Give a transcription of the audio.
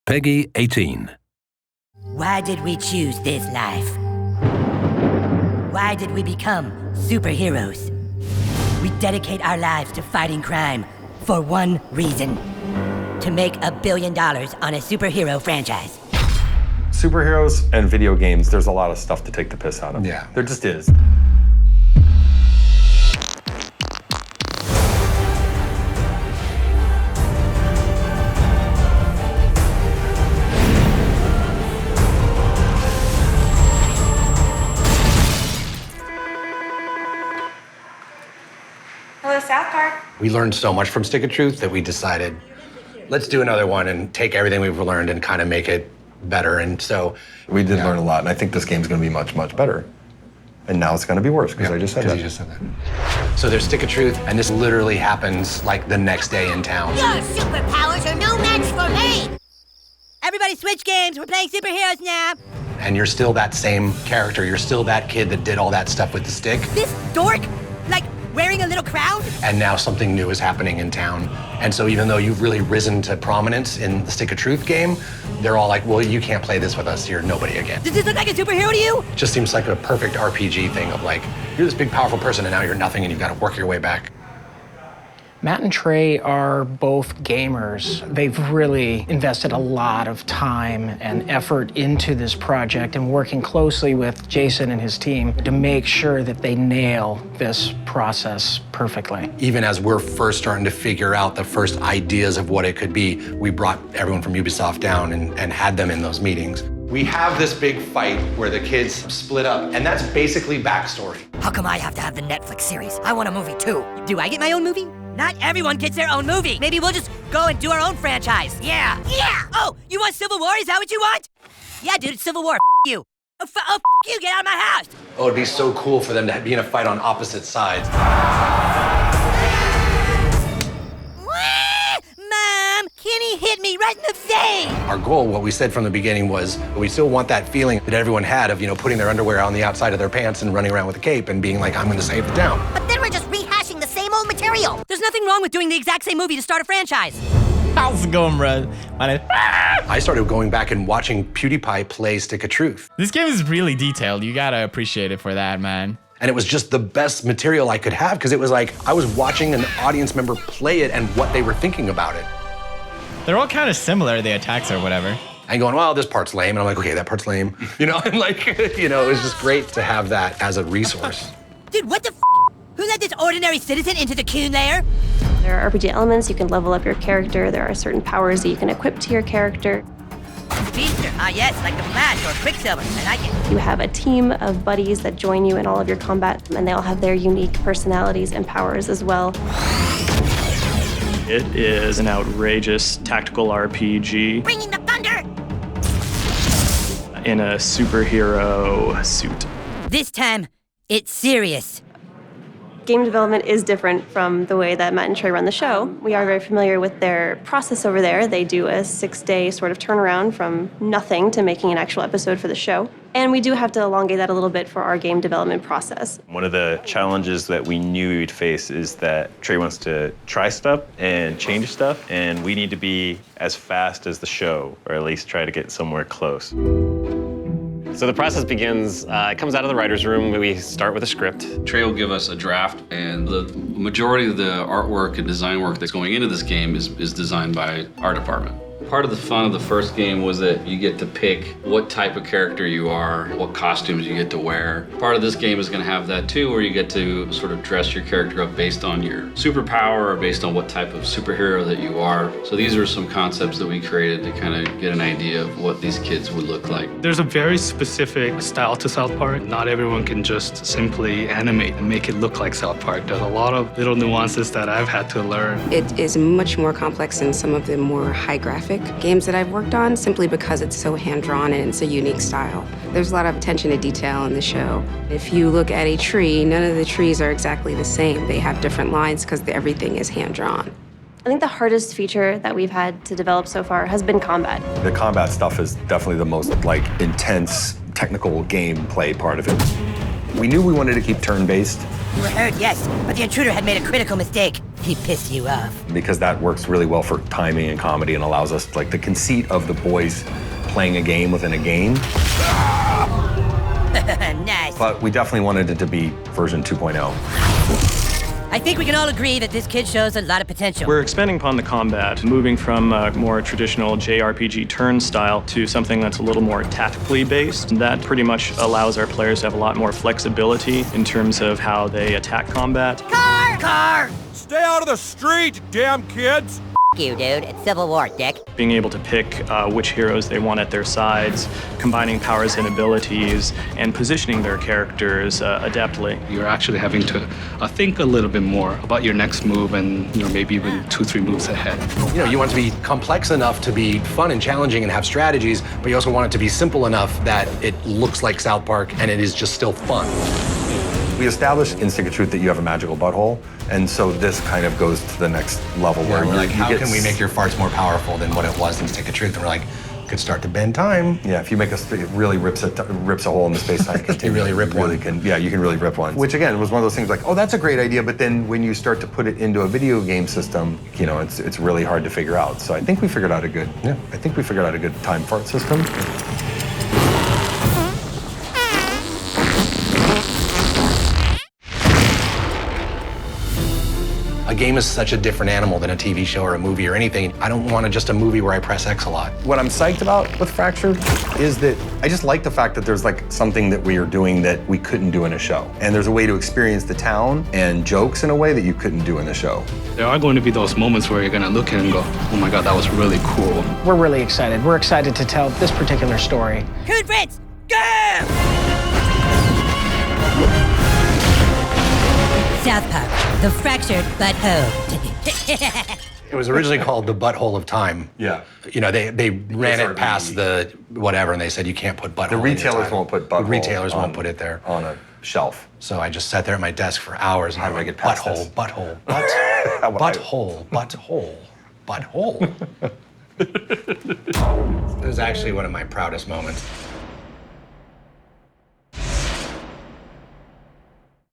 Peggy 18. Why did we choose this life? Why did we become superheroes? We dedicate our lives to fighting crime for one reason: to make $1 billion on a superhero franchise. Superheroes and video games, there's a lot of stuff to take the piss out of. Yeah. There just is. Hello, South Park. We learned so much from Stick of Truth that we decided, let's do another one and take everything we've learned and kind of make it better. And so We did learn a lot, and I think this game's gonna be much, much better. And now it's gonna be worse, because I just said that. You just said that. So there's Stick of Truth, and this literally happens like the next day in town. Your superpowers are no match for me! Everybody switch games, we're playing superheroes now! And you're still that same character. You're still that kid that did all that stuff with the stick. This dork? Like, wearing a little crown? And now something new is happening in town. And so even though you've really risen to prominence in the Stick of Truth game, they're all like, well, you can't play this with us. You're nobody again. Does this look like a superhero to you? It just seems like a perfect RPG thing of like, you're this big, powerful person, and now you're nothing, and you've got to work your way back. Matt and Trey are both gamers. They've really invested a lot of time and effort into this project and working closely with Jason and his team to make sure that they nail this process perfectly. Even as we're first starting to figure out the first ideas of what it could be, we brought everyone from Ubisoft down and had them in those meetings. We have this big fight where the kids split up, and that's basically backstory. How come I have to have the Netflix series? I want a movie too. Do I get my own movie? Not everyone gets their own movie. Maybe we'll just go and do our own franchise. Yeah. Yeah! Oh, you want Civil War? Is that what you want? Yeah, dude, it's Civil War. F you. F you, get out of my house. Oh, it'd be so cool for them to be in a fight on opposite sides. Mom, Kenny hit me right in the face. Our goal, what we said from the beginning was, we still want that feeling that everyone had of, putting their underwear on the outside of their pants and running around with a cape and being like, I'm gonna save the town. But then we're just rehashing the same old material. There's nothing wrong with doing the exact same movie to start a franchise. How's it going, bro? My name. I started going back and watching PewDiePie play Stick of Truth. This game is really detailed. You gotta appreciate it for that, man. And it was just the best material I could have, because it was like I was watching an audience member play it and what they were thinking about it. They're all kind of similar, the attacks or whatever. And going, well, this part's lame. And I'm like, okay, that part's lame. And like, it was just great to have that as a resource. Dude, what the f? Who let this ordinary citizen into the Coon lair? There are RPG elements. You can level up your character. There are certain powers that you can equip to your character. Speedster, yes, like the Flash or Quicksilver. I like it. You have a team of buddies that join you in all of your combat, and they all have their unique personalities and powers as well. It is an outrageous tactical RPG Bringing the thunder! in a superhero suit. This time, it's serious. Game development is different from the way that Matt and Trey run the show. We are very familiar with their process over there. They do a 6-day sort of turnaround from nothing to making an actual episode for the show. And we do have to elongate that a little bit for our game development process. One of the challenges that we knew we'd face is that Trey wants to try stuff and change stuff, and we need to be as fast as the show, or at least try to get somewhere close. So the process begins, it comes out of the writer's room. We start with a script. Trey will give us a draft, and the majority of the artwork and design work that's going into this game is designed by our department. Part of the fun of the first game was that you get to pick what type of character you are, what costumes you get to wear. Part of this game is going to have that too, where you get to sort of dress your character up based on your superpower or based on what type of superhero that you are. So these are some concepts that we created to kind of get an idea of what these kids would look like. There's a very specific style to South Park. Not everyone can just simply animate and make it look like South Park. There's a lot of little nuances that I've had to learn. It is much more complex than some of the more high graphic games that I've worked on, simply because it's so hand-drawn and it's a unique style. There's a lot of attention to detail in the show. If you look at a tree, none of the trees are exactly the same. They have different lines because everything is hand-drawn. I think the hardest feature that we've had to develop so far has been combat. The combat stuff is definitely the most intense technical gameplay part of it. We knew we wanted to keep turn-based, You were heard, yes, but the intruder had made a critical mistake. He pissed you off. Because that works really well for timing and comedy and allows us, like, the conceit of the boys playing a game within a game. Nice. But we definitely wanted it to be version 2.0. I think we can all agree that this kid shows a lot of potential. We're expanding upon the combat, moving from a more traditional JRPG turn style to something that's a little more tactically based. That pretty much allows our players to have a lot more flexibility in terms of how they attack combat. Car! Car! Stay out of the street, damn kids! You, dude. It's Civil War, dick. Being able to pick which heroes they want at their sides, combining powers and abilities, and positioning their characters adeptly. You're actually having to think a little bit more about your next move and maybe even 2-3 moves ahead. You want it to be complex enough to be fun and challenging and have strategies, but you also want it to be simple enough that it looks like South Park and it is just still fun. We established in Stick of Truth that you have a magical butthole, and so this kind of goes to the next level where we're like, you how get can we make your farts more powerful than what it was in Stick of Truth? And we're like, could start to bend time. Yeah, if you make it really rips a hole in the space-time continuum. You really rip one. You can really rip one. Which again was one of those things like, oh, that's a great idea, but then when you start to put it into a video game system, it's really hard to figure out. So I think we figured out a good time fart system. A game is such a different animal than a TV show or a movie or anything. I don't want just a movie where I press X a lot. What I'm psyched about with Fractured is that I just like the fact that there's like something that we are doing that we couldn't do in a show. And there's a way to experience the town and jokes in a way that you couldn't do in the show. There are going to be those moments where you're going to look at it and go, oh my God, that was really cool. We're really excited. We're excited to tell this particular story. Coon Fritz, go! South Park, the fractured butthole. It was originally called the Butthole of Time. Yeah. They ran it past the whatever, and they said you can't put butthole. The retailers won't put butthole. The retailers won't put it there on a shelf. So I just sat there at my desk for hours. How do I get past butthole, this? butthole, butthole, butthole, butthole. It was actually one of my proudest moments.